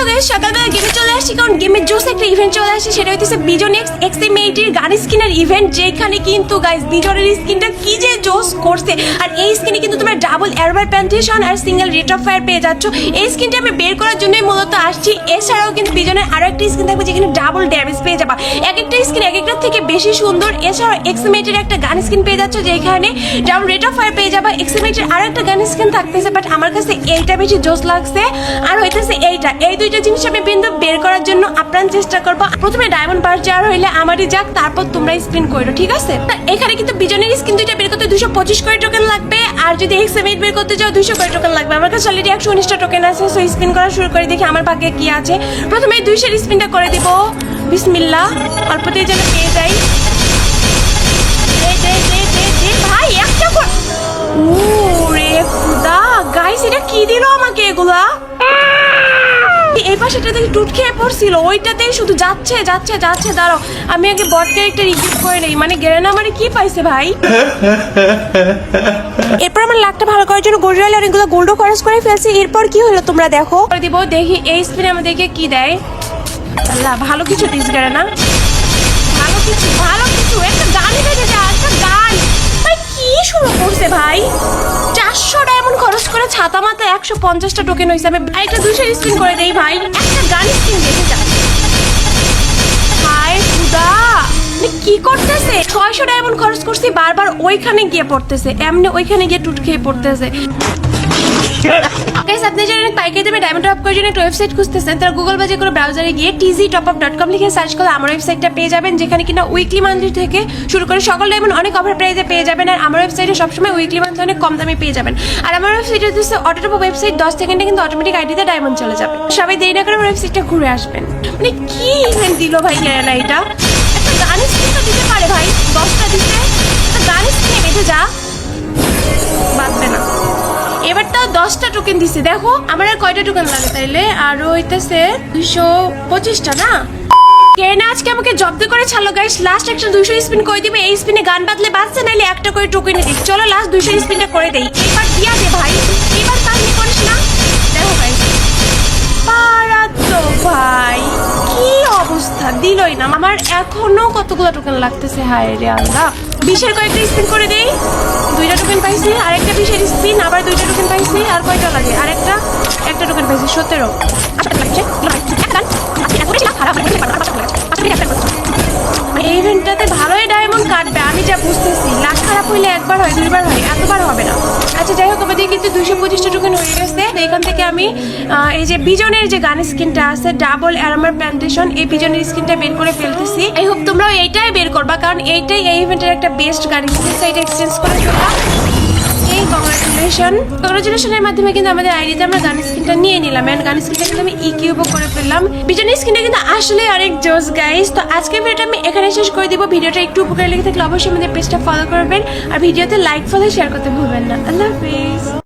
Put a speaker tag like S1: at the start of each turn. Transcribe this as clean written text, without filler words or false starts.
S1: Guys সকালবেলা গেমে চলে আসছি, কারণ গেমের জোস একটা ইভেন্ট চলে আসছে, সেটা হইতেছে বিজন এক্স XM80 এর গান স্কিনের ইভেন্ট, যেখানে কিন্তু গাইস বিজনের স্কিনটা কি যে জোস করছে। আর এই স্কিনে কিন্তু তোমরা ডাবল এয়ারবার প্যান্টেশন আর সিঙ্গেল রেট অফ ফায়ার পেয়ে যাচ্ছ। এই স্কিনটা আমি বের করার জন্যই মূলত আসছি। এছাড়াও কিন্তু বিজনের আরো একটা স্কিন থাকবে যেখানে ডাবল ড্যামেজ পেয়ে যাবা। এক একটা স্কিন এক একটার থেকে বেশি সুন্দর। এছাড়াও XM80 এর একটা গান স্কিন পেয়ে যাচ্ছ যেখানে ডাবল রেট অফ ফায়ার পেয়ে যাবা। XM80 এর আরো একটা গান স্কিন থাকতেছে, বাট আমার কাছে এইটা বেশি জোস লাগছে। আর হইতেছে এইটা, এই দুইটা জিনিস আমি কিন্তু বের করার জন্য আপ্রাণ চেষ্টা করবো। প্রথমে ডায়মন্ড পার যার হইলে আমারই যাক, তারপর তোমরা স্পিন করো, ঠিক আছে? এখানে কিন্তু বিজনের স্কিন দুইটা বের করতে 225 করে টোকেন লাগবে, আর যদি XM8 বের করতে যাও 200 করে টোকেন লাগবে। আমার কাছে অলরেডি 119টা টোকেন আছে, সো স্পিন করা শুরু করে দেখি আমার ভাগ্যে কি আছে। প্রথমে 200 স্পিনটা করে দিব, বিসমিল্লাহ, অল্পতেই যেন পেয়ে যাই। ভাই একটা ওরে খুদা, গাইস এটা কি দিল আমাকে এগুলা? এই পাশেটা থেকে টুট খেয়ে পড়ছিল, ওইটাতেই শুধু যাচ্ছে যাচ্ছে যাচ্ছে। দাঁড়াও, আমি আগে বট ক্যারেক্টার ইকুইপ করে নেই, মানে গেরেনা মানে কি পাইছে ভাই। এরপর আমার লাকটা ভালো করার জন্য গোল্ডের অনেকগুলো গোল্ডও খরচ করে ফেলছি। এরপর কি হলো তোমরা দেখো, দিব দেখি এই স্পিনে আমাদেরকে কি দেয়। আল্লাহ, ভালো কিছু দিস গেরেনা, ভালো কিছু একটা গানই বেজে যায়, একটা গান। ভাই কি শুরু করছে ভাই, 400 ডায়মন্ড খরচ করে ছাতা মাথা 150টা টোকেন হয়েছে। আমি একটা 200 স্পিন করে দেই ভাই, একটা গান স্পিন দেখে যা। হায় খুদা, কি করতেছে? 600 ডায়মন্ড খরচ করছি, বারবার ওইখানে গিয়ে পড়তেছে, এমনি ওইখানে গিয়ে টুট খেয়ে পড়তেছে। গাইস, আপনি যারা পাইকারি দামে ডায়মন্ড টপ করার জন্য একটা ওয়েবসাইট খুঁজতেছেন, তারা গুগল বা যে কোনো ব্রাউজারে গিয়ে tgtopup.com লিখে সার্চ করলে আমার ওয়েবসাইটটা পেয়ে যাবেন, যেখানে কিনা উইকলি মান্থলি থেকে শুরু করে সকল ডায়মন্ড অনেক অফার প্রাইসে পেয়ে যাবেন। আর আমার ওয়েবসাইটে সবসময় উইকলি মান্থলি অনেক কম দামে পেয়ে যাবেন। আর আমার ওয়েবসাইটে হচ্ছে অটোটপ ওয়েবসাইট, 10 সেকেন্ডে কিন্তু অটোমেটিক আইডিতে ডায়মন্ড চলে যাবে। সবাই দেরি না করে আমার ওয়েবসাইটটা ঘুরে আসবেন। মানে কি ইভেন্ট দিল ভাই না, এটা একটা গান স্কিন তো দিতে পারে ভাই, 10টা দিতে একটা গান স্কিনে বেঁধে যা, বাঁধবে না। এবার তাও 10টা টোকেন দিছে। দেখো আমার আর কয়টা টোকেন লাগে তাইলে, আর হইতেছে 225টা না। কেনা আজকে আমাকে জব্দ করে ছাড়লো গাইস। লাস্ট একটা 200 স্পিন করে দিবে, এই স্পিনে গান বাদলে বাজছে, নাইলে একটা করে টোকেন দিই। চলো লাস্ট 200 স্পিনটা করে দেই, এবার দিয়া দে ভাই, এবার কাজ করিস না। দেখো ভাই, পারা তো ভাই কি অবস্থা, দিলই না। আমার এখনো কতগুলো টোকেন লাগতেছে, হায় রে আল্লাহ। 20-এর কয়েকটা স্পিন করে দেই, 2টা টোকেন পাইছি। আর একটা 20-এর স্পিন, আবার 2টা টোকেন পাইছি। আর কয়টা লাগে? আর একটা টোকেন পাইছি, 17। এই ইভেন্টটাতে ভালোই ডায়মন্ড কাটবে আমি যা বুঝতেছি। লাখ খারাপ হইলে একবার হয়, দুইবার হয়, এতবার হবে না। আচ্ছা যাই হোক, আমাদের কিন্তু 225টা টোকেন হয়ে গেছে। এখান থেকে আমি এই যে বিজনের যে গান স্কিনটা আছে ডাবল আর্মার প্ল্যান্টেশন, এই বিজনের স্কিনটা বের করে ফেলতেছি। আই হোপ তোমরাও এইটাই বের করবা, কারণ এইটাই এই ইভেন্টের একটা বেস্ট গান স্কিন। সেইটা এক্সচেঞ্জ করে ফেলা। এই কংগ্রাচুলেশনের মাধ্যমে কিন্তু আমাদের আইডিতে আমরা গান স্কিনটা নিয়ে নিলাম, এন্ড গান স্কিনটা কিন্তু আমি ইকিউবও করে ফেললাম। বিজনের স্কিনটা কিন্তু আসলে অনেক জোস গাইস। তো আজকের ভিডিওটা আমি এখানে শেষ করে দিব। ভিডিওটা একটু উপকার লেগে থাকলে অবশ্যই আমাদের পেজটা ফলো করবেন, আর ভিডিওতে লাইক ফলো শেয়ার করতে ভুলবেন না। আল্লাহ হাফেজ।